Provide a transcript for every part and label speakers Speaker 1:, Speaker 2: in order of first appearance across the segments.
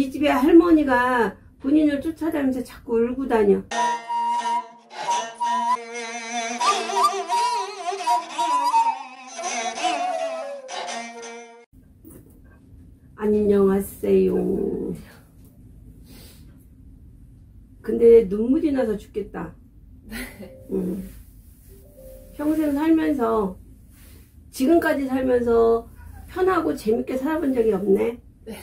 Speaker 1: 이 집에 할머니가 본인을 쫓아다니면서 자꾸 울고 다녀. 안녕하세요. 근데 눈물이 나서 죽겠다. 평생 살면서, 지금까지 살면서 편하고 재밌게 살아본 적이 없네.
Speaker 2: 네.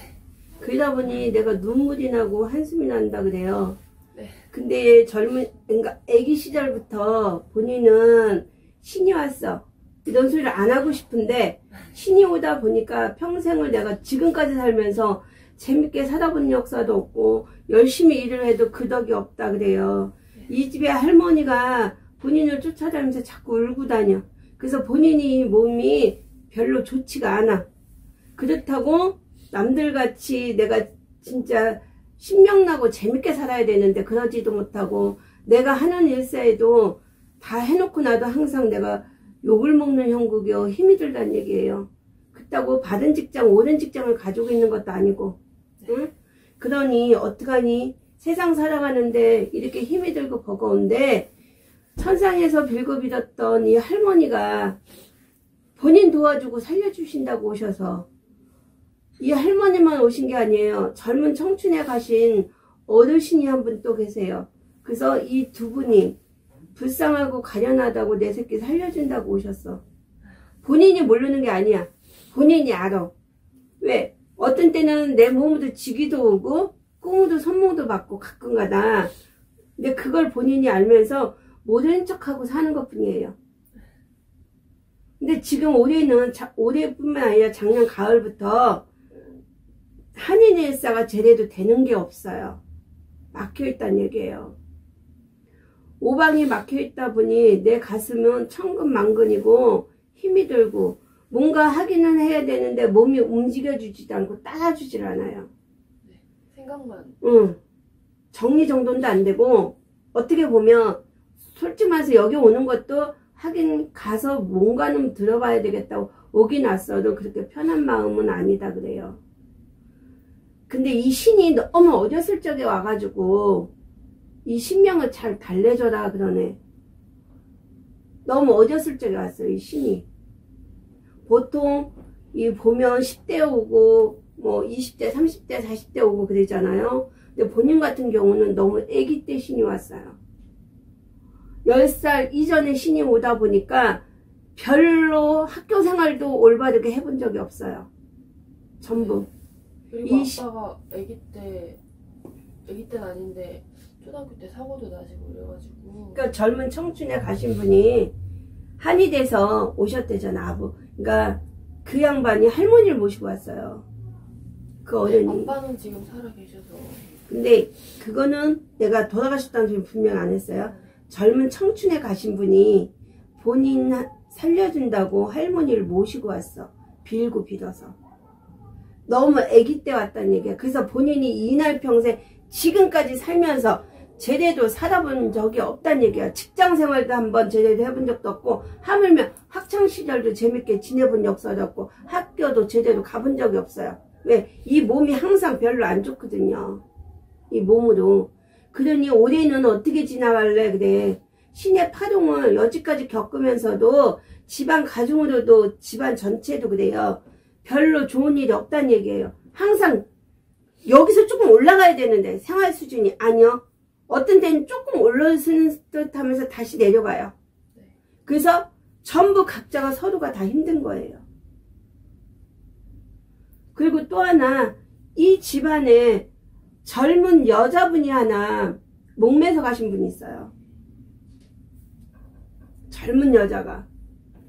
Speaker 1: 그러다 보니 내가 눈물이 나고 한숨이 난다 그래요.
Speaker 2: 네.
Speaker 1: 근데 그러니까 애기 시절부터 본인은 신이 왔어. 이런 소리를 안 하고 싶은데 신이 오다 보니까 평생을 내가 지금까지 살면서 재밌게 살아본 역사도 없고 열심히 일을 해도 그 덕이 없다 그래요. 이 집에 할머니가 본인을 쫓아다니면서 자꾸 울고 다녀. 그래서 본인이 몸이 별로 좋지가 않아. 그렇다고 남들같이 내가 진짜 신명나고 재밌게 살아야 되는데 그러지도 못하고, 내가 하는 일사에도 다 해놓고 나도 항상 내가 욕을 먹는 형국이요, 힘이 들다는 얘기예요. 그렇다고 받은 직장, 오랜 직장을 가지고 있는 것도 아니고, 응? 그러니 어떡하니? 세상 살아가는데 이렇게 힘이 들고 버거운데 천상에서 빌고 빌었던 이 할머니가 본인 도와주고 살려주신다고 오셔서, 이 할머니만 오신 게 아니에요. 젊은 청춘에 가신 어르신이 한 분 또 계세요. 그래서 이 두 분이 불쌍하고 가련하다고 내 새끼 살려준다고 오셨어. 본인이 모르는 게 아니야. 본인이 알아. 왜? 어떤 때는 내 몸으로 지기도 오고 꿈으로 선몽도 받고 가끔가다. 근데 그걸 본인이 알면서 모른 척하고 사는 것 뿐이에요. 근데 지금 올해뿐만 아니라 작년 가을부터 한인 일사가 제대로 되는 게 없어요. 막혀있다는 얘기예요. 오방이 막혀있다 보니 내 가슴은 천근만근이고 힘이 들고 뭔가 하기는 해야 되는데 몸이 움직여주지도 않고 따라주질 않아요.
Speaker 2: 네, 생각만.
Speaker 1: 정리정돈도 안 되고, 어떻게 보면 솔직히 말해서 여기 오는 것도 하긴 가서 뭔가는 들어봐야 되겠다고 오긴 왔어도 그렇게 편한 마음은 아니다 그래요. 근데 이 신이 너무 어렸을 적에 와가지고 이 신명을 잘 달래줘라 그러네. 너무 어렸을 적에 왔어요, 이 신이. 보통 이 보면 10대 오고 뭐 20대, 30대, 40대 오고 그러잖아요. 근데 본인 같은 경우는 너무 아기 때 신이 왔어요. 10살 이전에 신이 오다 보니까 별로 학교 생활도 올바르게 해본 적이 없어요. 전부.
Speaker 2: 그리고 아빠가 아기 때는 아닌데 초등학교 때 사고도 나시고 그래가지고.
Speaker 1: 그러니까 젊은 청춘에 가신 분이 한이 돼서 오셨대잖아. 그러니까 그 양반이 할머니를 모시고 왔어요. 그 어른이.
Speaker 2: 아빠는 지금 살아 계셔서.
Speaker 1: 근데 그거는 내가 돌아가셨다는 소리 분명 안 했어요. 젊은 청춘에 가신 분이 본인 살려준다고 할머니를 모시고 왔어. 빌고 빌어서. 너무 아기 때 왔다는 얘기야. 그래서 본인이 이날 평생 지금까지 살면서 제대로 살아본 적이 없다는 얘기야. 직장생활도 한번 제대로 해본 적도 없고, 하물며 학창시절도 재밌게 지내본 역사도 없고, 학교도 제대로 가본 적이 없어요. 왜? 이 몸이 항상 별로 안 좋거든요. 이 몸으로. 그러니 올해는 어떻게 지나갈래? 그래. 신의 파동을 여지까지 겪으면서도 집안 가정으로도 집안 전체도 그래요. 별로 좋은 일이 없다는 얘기예요. 항상 여기서 조금 올라가야 되는데 생활 수준이 아니요. 어떤 때는 조금 올라서는 듯 하면서 다시 내려가요. 그래서 전부 각자가 서로가 다 힘든 거예요. 그리고 또 하나, 이 집안에 젊은 여자분이 하나 목매서 가신 분이 있어요. 젊은 여자가.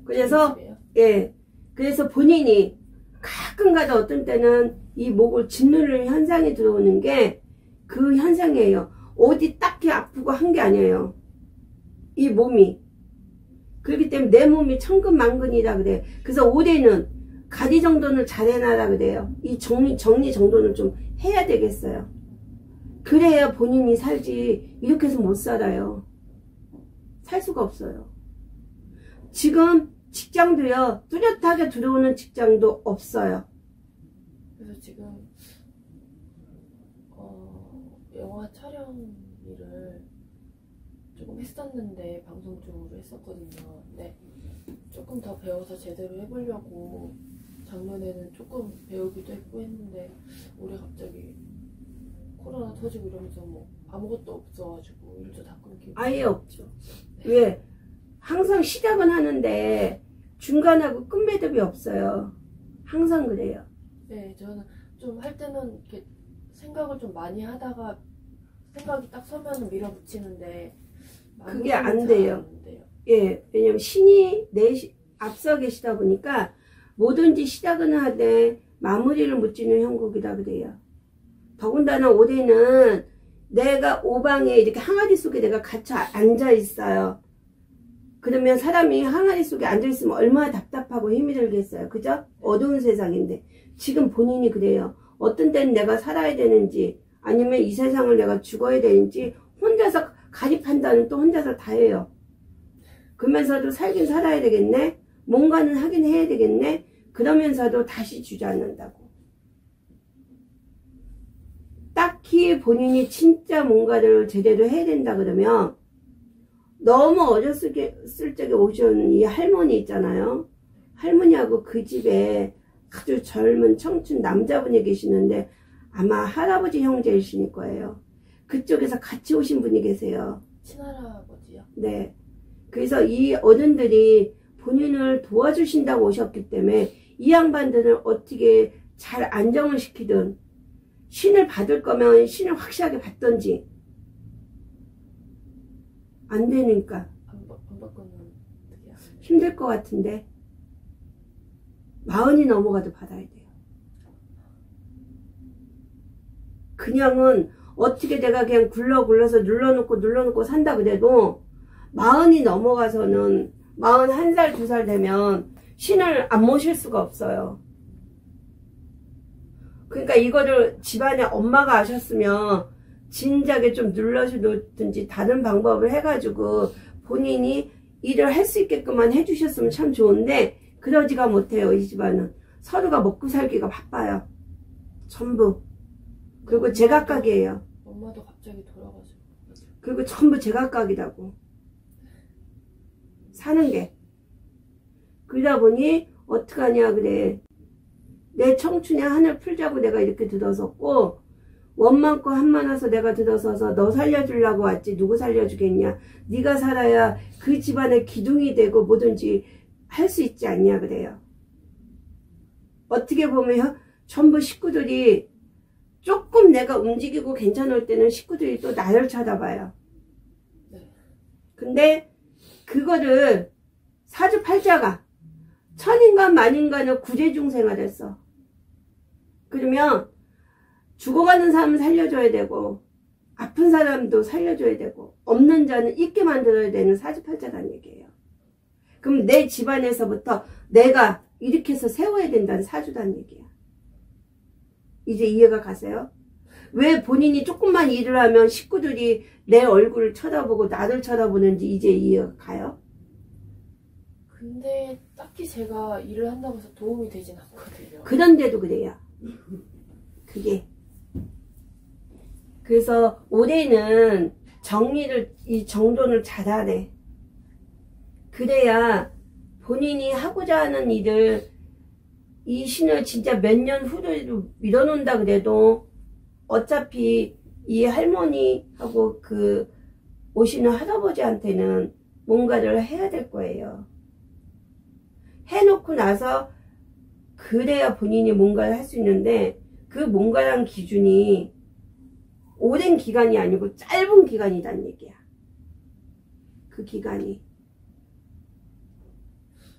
Speaker 1: 그래서 예, 그래서 본인이 가끔가다 어떤 때는 이 목을 짓누르는 현상이 들어오는 게 그 현상이에요. 어디 딱히 아프고 한 게 아니에요. 이 몸이. 그렇기 때문에 내 몸이 천근만근이라 그래. 그래서 올해는 가리정돈을 잘 해놔라 그래요. 이 정리정돈을 좀 해야 되겠어요. 그래야 본인이 살지. 이렇게 해서 못 살아요. 살 수가 없어요. 지금 직장도요, 뚜렷하게 들어오는 직장도 없어요.
Speaker 2: 그래서 지금 촬영 일을 조금 했었는데 방송 쪽으로 했었거든요. 근데 조금 더 배워서 제대로 해보려고 작년에는 조금 배우기도 했고 했는데 올해 갑자기 코로나 터지고 이러면서 뭐 아무것도 없어가지고 일도 다 끊기고.
Speaker 1: 아예 없죠. 왜? 항상 시작은 하는데 중간하고 끝매듭이 없어요. 항상 그래요.
Speaker 2: 네, 저는 좀 할 때는 이렇게 생각을 좀 많이 하다가 생각이 딱 서면 밀어붙이는데
Speaker 1: 그게 안 돼요. 예, 왜냐면 신이 앞서 계시다 보니까 뭐든지 시작은 하되 마무리를 못 짓는 형국이다 그래요. 더군다나 올해는 내가 오방에 이렇게 항아리 속에 내가 갇혀 앉아 있어요. 그러면 사람이 항아리 속에 앉아 있으면 얼마나 답답하고 힘이 들겠어요. 그죠? 어두운 세상인데 지금 본인이 그래요. 어떤 때는 내가 살아야 되는지 아니면 이 세상을 내가 죽어야 되는지 혼자서 가리 판단은 또 혼자서 다 해요. 그러면서도 살긴 살아야 되겠네. 뭔가는 하긴 해야 되겠네. 그러면서도 다시 주저앉는다고. 딱히 본인이 진짜 뭔가를 제대로 해야 된다 그러면 너무 어렸을 적에 오신 이 할머니 있잖아요. 할머니하고 그 집에 아주 젊은 청춘 남자분이 계시는데 아마 할아버지 형제이실 거예요. 그쪽에서 같이 오신 분이 계세요.
Speaker 2: 친할아버지요?
Speaker 1: 네. 그래서 이 어른들이 본인을 도와주신다고 오셨기 때문에 이 양반들을 어떻게 잘 안정을 시키든 신을 받을 거면 신을 확실하게 받든지 안 되니까
Speaker 2: 안 받고는 어떻게 하세요?
Speaker 1: 힘들 것 같은데 40이 넘어가도 받아야 돼요. 그냥은 어떻게 내가 그냥 굴러서 눌러놓고 산다 그래도 40이 넘어가서는 41살 2살 되면 신을 안 모실 수가 없어요. 그러니까 이거를 집안에 엄마가 아셨으면 진작에 좀 눌러주든지 다른 방법을 해가지고 본인이 일을 할 수 있게끔만 해주셨으면 참 좋은데 그러지가 못해요. 이 집안은 서로가 먹고 살기가 바빠요. 전부. 그리고 제각각이에요.
Speaker 2: 엄마도 갑자기 돌아가시고.
Speaker 1: 그리고 전부 제각각이라고 사는 게. 그러다 보니 어떡하냐 그래. 내 청춘의 한을 풀자고 내가 이렇게 들어섰고 원망고 한만와서 내가 들어서서 너 살려주려고 왔지 누구 살려주겠냐. 네가 살아야 그 집안의 기둥이 되고 뭐든지 할 수 있지 않냐 그래요. 어떻게 보면 전부 식구들이 조금 내가 움직이고 괜찮을 때는 식구들이 또 나를 쳐다봐요. 근데 그거를 사주팔자가 천인간 만인간을 구제중생활했어. 그러면 죽어가는 사람은 살려줘야 되고 아픈 사람도 살려줘야 되고 없는 자는 있게 만들어야 되는 사주팔자라는 얘기예요. 그럼 내 집안에서부터 내가 이렇게 해서 세워야 된다는 사주라는 얘기야. 이제 이해가 가세요? 왜 본인이 조금만 일을 하면 식구들이 내 얼굴을 쳐다보고 나를 쳐다보는지 이제 이해가 가요?
Speaker 2: 근데 딱히 제가 일을 한다고 해서 도움이 되진 않거든요.
Speaker 1: 그런데도 그래요. 그게. 그래서 올해는 정리를, 이 정돈을 잘하래. 그래야 본인이 하고자 하는 일을 이 신을 진짜 몇 년 후로 밀어놓는다 그래도 어차피 이 할머니하고 그 오시는 할아버지한테는 뭔가를 해야 될 거예요. 해놓고 나서 그래야 본인이 뭔가를 할 수 있는데 그 뭔가란 기준이 오랜 기간이 아니고 짧은 기간이란 얘기야. 그 기간이.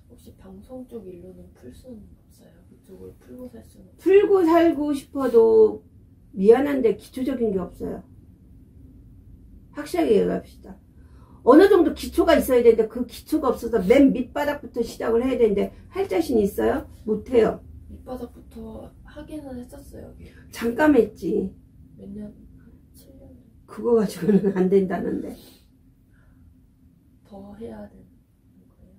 Speaker 2: 혹시 방송 쪽 일로는 풀 수는 없어요? 그쪽을 풀고 살 수는 없어요?
Speaker 1: 풀고 살고 싶어도 미안한데 기초적인 게 없어요. 확실하게 얘기합시다. 어느 정도 기초가 있어야 되는데 그 기초가 없어서 맨 밑바닥부터 시작을 해야 되는데 할 자신이 있어요? 못해요.
Speaker 2: 밑바닥부터 하기는 했었어요.
Speaker 1: 잠깐 했지.
Speaker 2: 몇 년? 7년?
Speaker 1: 그거 가지고는 안 된다는데.
Speaker 2: 더 해야 되는 거예요?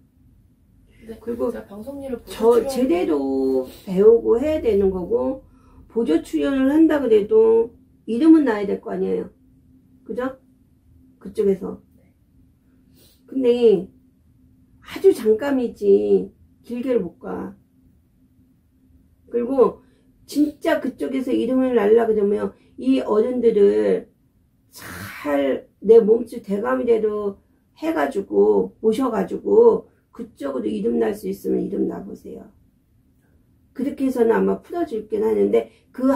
Speaker 2: 근데
Speaker 1: 그리고
Speaker 2: 제가 방송 일을
Speaker 1: 제대로 배우고 해야 되는 거고 보조 출연을 한다 그래도 이름은 나야 될 거 아니에요. 그죠? 그쪽에서. 근데 아주 잠깐이지 길게를 못 가. 그리고 진짜 그쪽에서 이름을 날라 그러면 이 어른들을 잘 내 몸짓 대감이대로 해가지고 모셔가지고 그쪽으로 이름 날 수 있으면 이름 나보세요. 그렇게 해서는 아마 풀어줄긴 하는데 그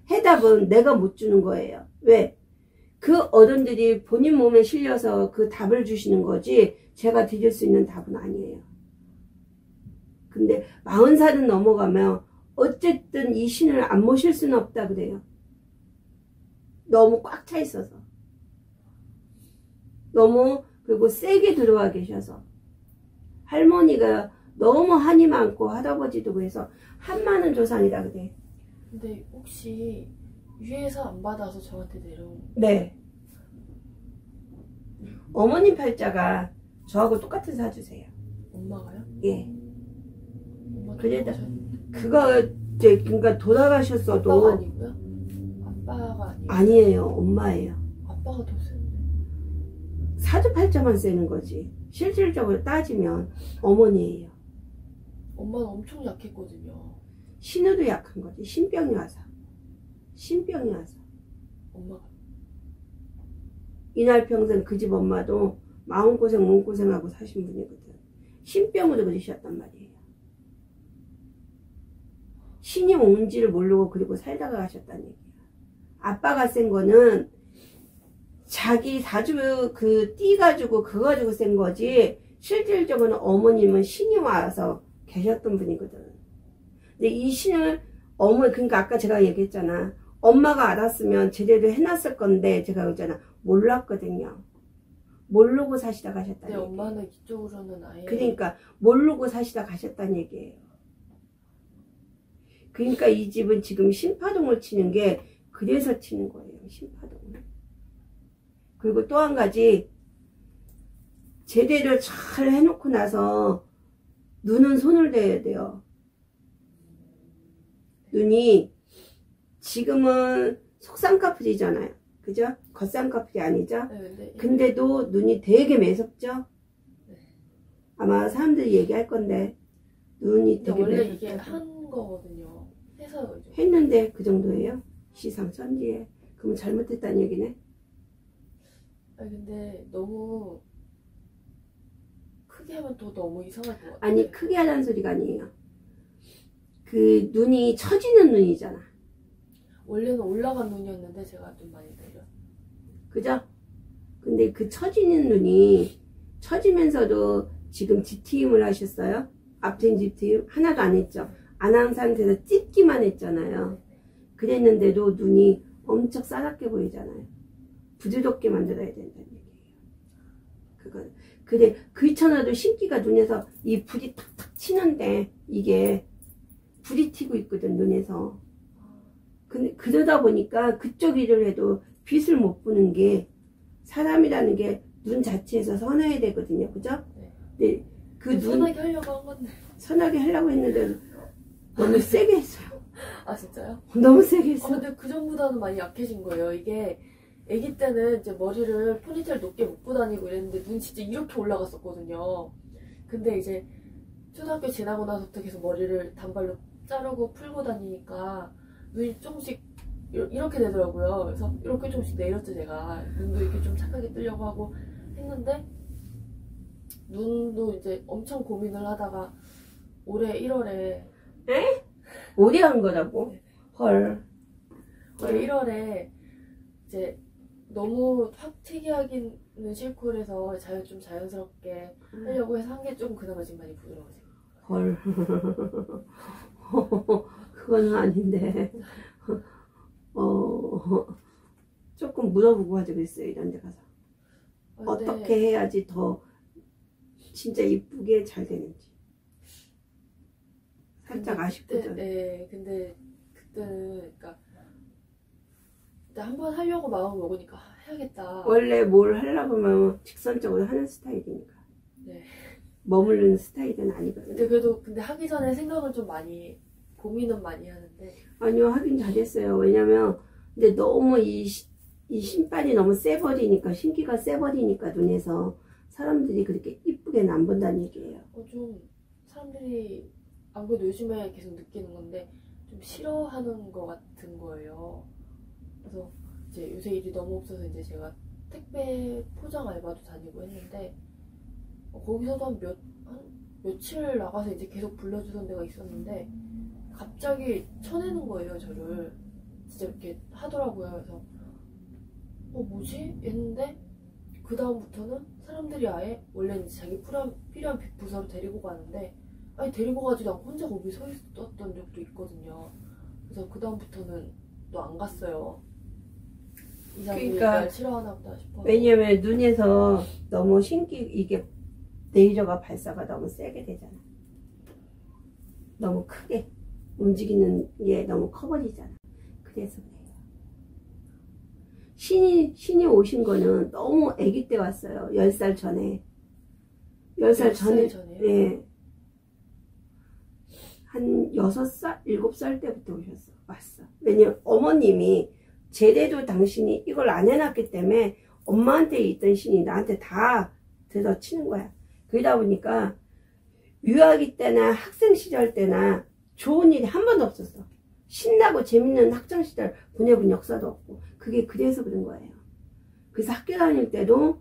Speaker 1: 해답은 내가 못 주는 거예요. 왜? 그 어른들이 본인 몸에 실려서 그 답을 주시는 거지 제가 드릴 수 있는 답은 아니에요. 근데 40살은 넘어가면 어쨌든 이 신을 안 모실 수는 없다 그래요. 너무 꽉 차 있어서. 너무 그리고 세게 들어와 계셔서. 할머니가 너무 한이 많고 할아버지도 그래서 한 많은 조상이다 그래.
Speaker 2: 근데 혹시 위에서 안 받아서 저한테 내려온?
Speaker 1: 네. 어머님 팔자가 저하고 똑같은 사주세요.
Speaker 2: 엄마가요?
Speaker 1: 예.
Speaker 2: 엄마
Speaker 1: 그래도
Speaker 2: 돌아가셨는데.
Speaker 1: 그거 이제 그러니까 돌아가셨어도
Speaker 2: 아빠가 아니고요? 아빠가 아니에요?
Speaker 1: 아니에요. 엄마예요.
Speaker 2: 아빠가 더 센데.
Speaker 1: 사주 팔자만 세는 거지. 실질적으로 따지면 어머니예요.
Speaker 2: 엄마는 엄청 약했거든요.
Speaker 1: 신우도 약한 거지. 신병이 와서. 신병이 와서.
Speaker 2: 엄마가.
Speaker 1: 이날 평생 그 집 엄마도 마음고생 몸고생하고 사신 분이거든. 신병으로 그러셨단 말이에요. 신이 온지를 모르고 그리고 살다가 가셨다는 얘기야. 아빠가 센 거는 자기 사주 그 띠 가지고 그거 가지고 센 거지 실질적으로는 어머님은 신이 와서 계셨던 분이거든. 근데 이 신을 그러니까 아까 제가 얘기했잖아. 엄마가 알았으면 제대로 해놨을 건데 제가 그랬잖아. 몰랐거든요. 모르고 사시다 가셨다는
Speaker 2: 내
Speaker 1: 얘기예요.
Speaker 2: 엄마는 이쪽으로는 아예.
Speaker 1: 그러니까 모르고 사시다 가셨다는 얘기예요. 그러니까 이 집은 지금 신파동을 치는 게 그래서 치는 거예요. 신파동을. 그리고 또 한 가지 제대로 잘 해놓고 나서 눈은 손을 대야 돼요. 눈이 지금은 속쌍꺼풀이잖아요. 그죠? 겉쌍꺼풀이 아니죠?
Speaker 2: 네,
Speaker 1: 근데도 눈이 되게 매섭죠?
Speaker 2: 네.
Speaker 1: 아마 사람들이 얘기할 건데 눈이
Speaker 2: 근데
Speaker 1: 되게
Speaker 2: 원래
Speaker 1: 매섭다고.
Speaker 2: 이게 한 거거든요. 해서 이제.
Speaker 1: 했는데 그 정도예요? 시상천지에. 그럼 잘못했다는 얘기네?
Speaker 2: 아니 근데 너무 크게 하면 또 너무 이상할 것 같아요.
Speaker 1: 아니 크게 하라는 소리가 아니에요. 그 눈이 처지는 눈이잖아.
Speaker 2: 원래는 올라간 눈이었는데 제가 좀 많이 내려.
Speaker 1: 그죠? 근데 그 처지는 눈이 처지면서도 지금 지티임을 하셨어요? 앞뒤 지티임 하나도 안 했죠. 안 한 상태에서 찢기만 했잖아요. 그랬는데도 눈이 엄청 싸납게 보이잖아요. 부드럽게 만들어야 된다는 얘기예요. 그건 근데 그렇잖아도 신기가 눈에서 이 불이 탁탁 치는데 이게 불이 튀고 있거든 눈에서. 근데 그러다 보니까 그쪽 일을 해도 빛을 못 보는 게 사람이라는 게 눈 자체에서 선해야 되거든요. 그죠?
Speaker 2: 네.
Speaker 1: 근데 그 눈
Speaker 2: 선하게 하려고 한 건데.
Speaker 1: 선하게 하려고 했는데 너무 세게 했어요.
Speaker 2: 아 진짜요?
Speaker 1: 너무 세게 했어.
Speaker 2: 근데 그 전보다는 많이 약해진 거예요. 이게 아기 때는 이제 머리를 포니테일 높게 묶고 다니고 이랬는데 눈 진짜 이렇게 올라갔었거든요. 근데 이제 초등학교 지나고 나서부터 계속 머리를 단발로 자르고 풀고 다니니까 눈이 조금씩 이렇게 되더라고요. 그래서 이렇게 조금씩 내렸죠 제가. 눈도 이렇게 좀 착하게 뜨려고 하고 했는데 눈도 이제 엄청 고민을 하다가 올해 1월에
Speaker 1: 오래 한 거라고?
Speaker 2: 네.
Speaker 1: 헐.
Speaker 2: 올해 1월에 이제 너무 확 튀게 하기는 싫고 그래서 좀 자연스럽게 하려고 해서 한 게 좀 그나마 지금 많이 부드러워지고.
Speaker 1: 헐. 그건 아닌데. 조금 물어보고 하자 그랬어요. 이런 데 가서.
Speaker 2: 근데
Speaker 1: 어떻게 해야지 더 진짜 이쁘게 잘 되는지. 살짝 아쉽거든.
Speaker 2: 네, 근데 그때는 그러니까 일단 한번 하려고 마음 먹으니까 해야겠다.
Speaker 1: 원래 뭘 하려고 하면 직선적으로 하는 스타일이니까.
Speaker 2: 네.
Speaker 1: 머무르는 스타일은 아니거든요.
Speaker 2: 근데 그래도 하기 전에 생각을 좀 많이 고민은 많이 하는데.
Speaker 1: 아니요, 하긴 잘했어요. 왜냐면 근데 너무 이 이 신발이 너무 세버리니까, 신기가 세버리니까 눈에서 사람들이 그렇게 이쁘게는 안 본다는 얘기예요.
Speaker 2: 좀 사람들이 안 그래도 요즘에 계속 느끼는 건데 좀 싫어하는 것 같은 거예요. 그래서 이제 요새 일이 너무 없어서 이제 제가 택배 포장 알바도 다니고 했는데 거기서도 한 며칠 나가서 이제 계속 불러주던 데가 있었는데 갑자기 쳐내는 거예요, 저를. 진짜 이렇게 하더라고요. 그래서 뭐지? 했는데 그 다음부터는 사람들이 아예 원래 이제 자기 필요한 부서로 데리고 가는데 아니 데리고 가지도 않고 혼자 거기 서 있었던 적도 있거든요. 그래서 그 다음부터는 또 안 갔어요. 이 사람들이 날 싫어하나 보다 싶어서.
Speaker 1: 왜냐면 눈에서 너무 이게 레이저가 발사가 너무 세게 되잖아. 너무 크게 움직이는 게 너무 커버리잖아. 그래서 그래요. 신이 오신 거는 너무 아기 때 왔어요. 10살 전에. 10살 전에. 네. 한 6살, 7살 때부터 왔어. 왜냐면 어머님이 제대로 당신이 이걸 안 해놨기 때문에 엄마한테 있던 신이 나한테 다 들어치는 거야. 그러다 보니까 유아기 때나 학생 시절 때나 좋은 일이 한 번도 없었어. 신나고 재밌는 학창 시절 보내본 역사도 없고. 그게 그래서 그런 거예요. 그래서 학교 다닐 때도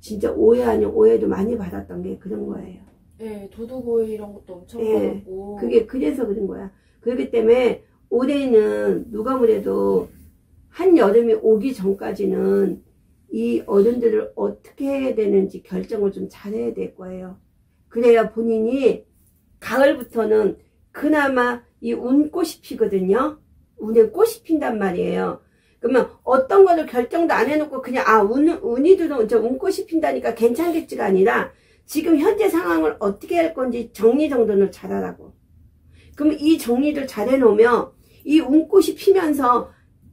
Speaker 1: 진짜 오해 아닌 오해도 많이 받았던 게 그런 거예요.
Speaker 2: 네, 도둑오해 이런 것도 엄청
Speaker 1: 네,
Speaker 2: 받았고.
Speaker 1: 그게 그래서 그런 거야. 그렇기 때문에 올해는 누가 뭐래도 한여름이 오기 전까지는 이 어른들을 어떻게 해야 되는지 결정을 좀 잘해야 될 거예요. 그래야 본인이 가을부터는 그나마 이 운꽃이 피거든요. 운에 꽃이 핀단 말이에요. 그러면 어떤 거를 결정도 안 해놓고 그냥 운이 들어온 운꽃이 핀다니까 괜찮겠지가 아니라 지금 현재 상황을 어떻게 할 건지 정리정돈을 잘하라고. 그럼 이 정리를 잘 해놓으면 이 운꽃이 피면서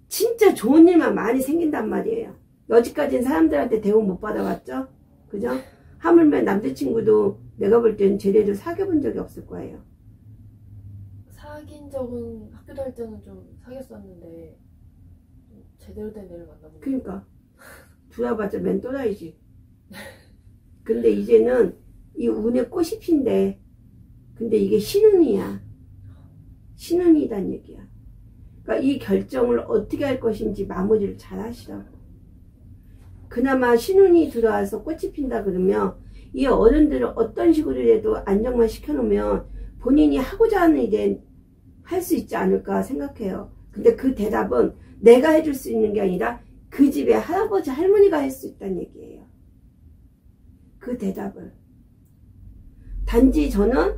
Speaker 1: 진짜 좋은 일만 많이 생긴단 말이에요. 여지까지는 사람들한테 대우 못 받아봤죠? 그죠? 하물며 남자친구도 내가 볼 땐 제대로 사귀어본 적이 없을 거예요.
Speaker 2: 사귄 적은 학교 다닐 때는 좀 사귀었었는데 제대로 된 애를 만나본
Speaker 1: 그러니까 두어봤자 맨 또라이지. 근데 이제는 이 운에 꽃이 핀대. 근데 이게 신운이야. 신운이란 얘기야. 그러니까 이 결정을 어떻게 할 것인지 마무리를 잘 하시라고. 그나마 신운이 들어와서 꽃이 핀다 그러면 이 어른들을 어떤 식으로라도 안정만 시켜놓으면 본인이 하고자 하는 일에 할 수 있지 않을까 생각해요. 근데 그 대답은 내가 해줄 수 있는 게 아니라 그 집에 할아버지 할머니가 할 수 있다는 얘기예요. 그 대답을. 단지 저는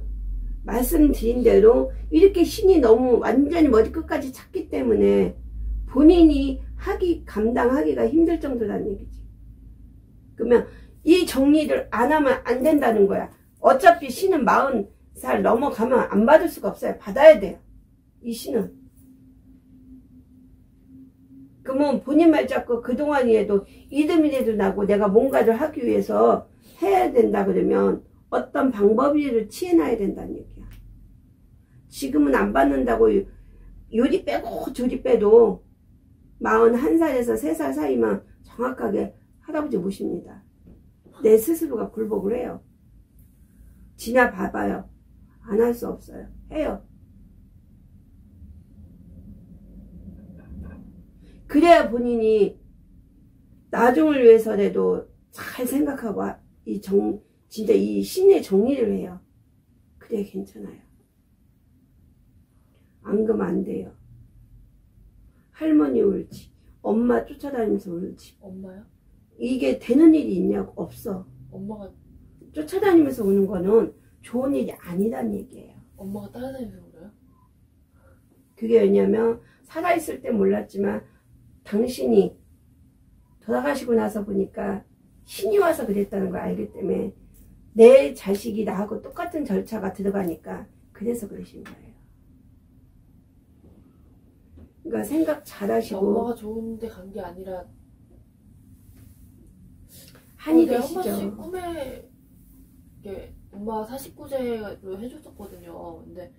Speaker 1: 말씀드린 대로 이렇게 신이 너무 완전히 머리끝까지 찼기 때문에 본인이 감당하기가 힘들 정도라는 얘기지. 그러면 이 정리를 안 하면 안 된다는 거야. 어차피 신은 40살 넘어가면 안 받을 수가 없어요. 받아야 돼요. 이 신은. 그러면 본인 말 잡고 그동안이라도 이듬이라도 나고 내가 뭔가를 하기 위해서 해야 된다 그러면 어떤 방법이라도 취해놔야 된다는 얘기야. 지금은 안 받는다고 요리 빼고 조리 빼도 41살에서 3살 사이만 정확하게 할아버지 모십니다. 내 스스로가 굴복을 해요. 지나 봐봐요. 안 할 수 없어요. 해요. 그래야 본인이 나중을 위해서라도 잘 생각하고 진짜 이 신의 정리를 해요. 그래 괜찮아요. 안 그러면 안 돼요. 할머니 울지, 엄마 쫓아다니면서 울지.
Speaker 2: 엄마요?
Speaker 1: 이게 되는 일이 있냐고. 없어.
Speaker 2: 엄마가
Speaker 1: 쫓아다니면서 우는 거는 좋은 일이 아니란 얘기예요.
Speaker 2: 엄마가 따라다니면서 울어요?
Speaker 1: 그게 왜냐면 살아있을 때 몰랐지만 당신이 돌아가시고 나서 보니까 신이 와서 그랬다는 걸 알기 때문에 내 자식이 나하고 똑같은 절차가 들어가니까 그래서 그러신 거예요. 그러니까 생각 잘 하시고.
Speaker 2: 엄마가 좋은데 간 게 아니라
Speaker 1: 한이
Speaker 2: 내가
Speaker 1: 되시죠.
Speaker 2: 한 번씩 꿈에 이렇게 엄마 49제로 해줬었거든요. 근데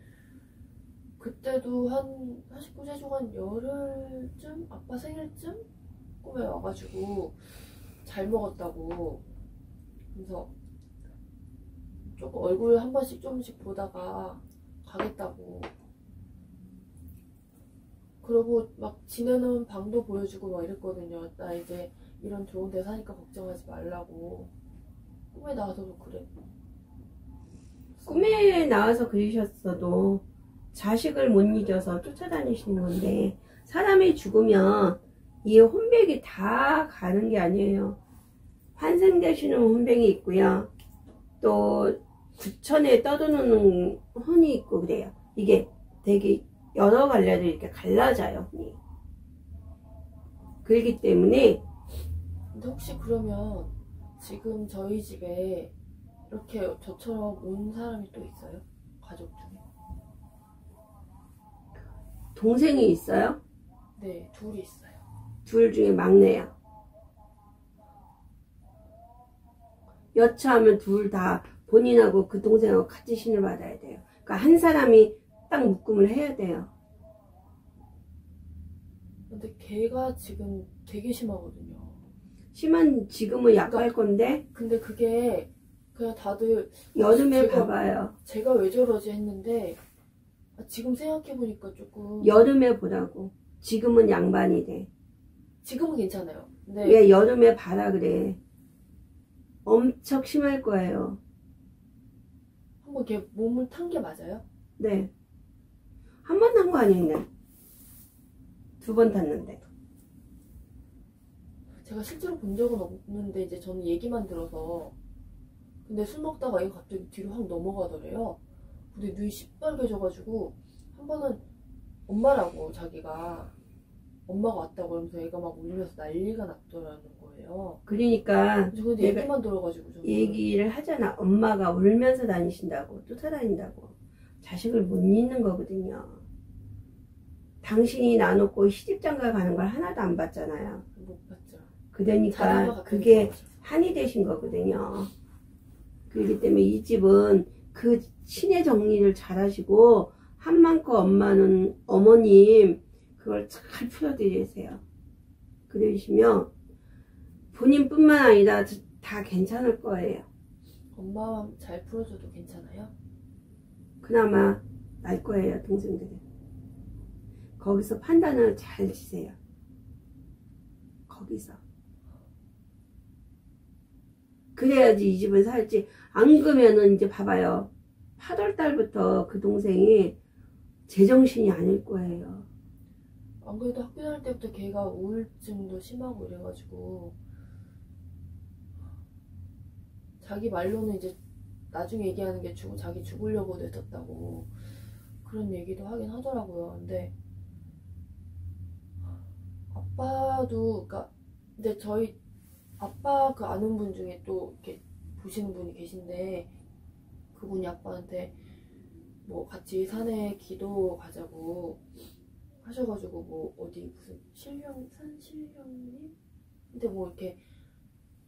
Speaker 2: 그때도 한 49제 중 한 열흘쯤? 아빠 생일쯤? 꿈에 와가지고 잘 먹었다고. 그래서 조금 얼굴 한 번씩 조금씩 보다가 가겠다고. 그러고 막 지내는 방도 보여주고 막 이랬거든요. 나 이제 이런 좋은 데 사니까 걱정하지 말라고. 꿈에 나와서도 그래.
Speaker 1: 꿈에 나와서 그러셨어도 자식을 못 잊어서 쫓아다니시는 건데, 사람이 죽으면 이 혼백이 다 가는 게 아니에요. 환생되시는 혼백이 있고요. 또 구천에 떠도는 혼이 있고 그래요. 이게 되게 여러 갈래로 이렇게 갈라져요, 혼이. 그렇기 때문에.
Speaker 2: 근데 혹시 그러면 지금 저희 집에 이렇게 저처럼 온 사람이 또 있어요? 가족 중에?
Speaker 1: 동생이 있어요?
Speaker 2: 네, 둘이 있어요.
Speaker 1: 둘 중에 막내야. 여차하면 둘 다 본인하고 그 동생하고 같이 신을 받아야 돼요. 그러니까 한 사람이 딱 묶음을 해야 돼요.
Speaker 2: 근데 걔가 지금 되게 심하거든요.
Speaker 1: 심한 지금은 약할 건데.
Speaker 2: 근데 그게 그냥 다들
Speaker 1: 여름에
Speaker 2: 제가,
Speaker 1: 봐봐요.
Speaker 2: 제가 왜 저러지 했는데 지금 생각해보니까 조금
Speaker 1: 여름에 보라고. 지금은 양반이 돼.
Speaker 2: 지금은 괜찮아요. 근데
Speaker 1: 왜 여름에 봐라 그래. 엄청 심할 거예요.
Speaker 2: 한번 걔 몸을 탄 게 맞아요?
Speaker 1: 네. 한 번 탄 거 아니네. 2번 탔는데.
Speaker 2: 제가 실제로 본 적은 없는데 이제 저는 얘기만 들어서. 근데 술 먹다가 얘가 갑자기 뒤로 확 넘어가더래요. 근데 눈이 시뻘개져가지고 한 번은 엄마라고 자기가 엄마가 왔다고 그러면서 얘가 막 울면서 난리가 났더라는 거예요.
Speaker 1: 그러니까
Speaker 2: 저 근데 얘기만 들어가지고 저는
Speaker 1: 얘기를 하잖아. 엄마가 울면서 다니신다고, 쫓아다닌다고. 자식을 못 잊는 거거든요. 당신이 나놓고 시집장가 가는 걸 하나도 안 봤잖아요.
Speaker 2: 못 봤죠.
Speaker 1: 그러니까 그게 한이 되신 거거든요. 그렇기 때문에 이 집은 그 신의 정리를 잘 하시고, 한만큼 엄마는 어머님 그걸 잘 풀어드리세요. 그러시면 본인뿐만 아니라 다 괜찮을 거예요.
Speaker 2: 엄마만 잘 풀어줘도 괜찮아요?
Speaker 1: 그나마 날 거예요, 동생들은. 거기서 판단을 잘 지세요. 거기서. 그래야지 이 집을 살지. 안 그러면은 이제 봐봐요. 8월달부터 그 동생이 제정신이 아닐 거예요.
Speaker 2: 안 그래도 학교 다닐 때부터 걔가 우울증도 심하고 이래가지고 자기 말로는 이제 나중에 얘기하는 게 자기 죽으려고 냈었다고 그런 얘기도 하긴 하더라고요. 근데 아빠도 그러니까 근데 저희 아빠 그 아는 분 중에 또 이렇게 보시는 분이 계신데 그분이 아빠한테 뭐 같이 산에 기도 가자고 하셔가지고 뭐 어디 무슨 산신령님? 근데 뭐 이렇게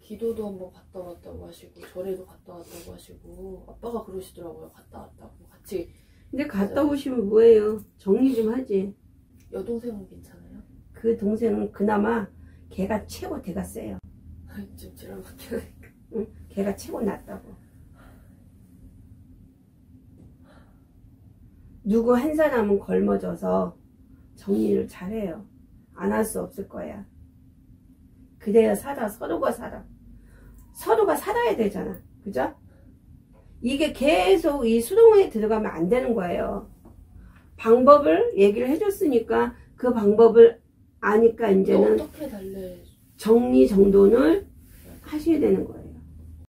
Speaker 2: 기도도 한번 갔다 왔다고 하시고 절에도 갔다 왔다고 하시고 아빠가 그러시더라고요. 갔다 왔다고 같이.
Speaker 1: 근데 갔다 오시면 뭐예요? 정리 좀 하지.
Speaker 2: 여동생은 괜찮아요?
Speaker 1: 그 동생은 그나마 걔가 최고 대가 세요.
Speaker 2: 좀 지랄밖에.
Speaker 1: 응? 걔가 최고 낫다고. 누구 한 사람은 걸머져서 정리를 잘해요. 안 할 수 없을 거야. 그래야 서로가 살아야 되잖아. 그죠? 이게 계속 이 수동에 들어가면 안 되는 거예요. 방법을 얘기를 해줬으니까 그 방법을 아니까 이제는
Speaker 2: 어떻게 달래?
Speaker 1: 정리정돈을 하셔야 되는 거예요.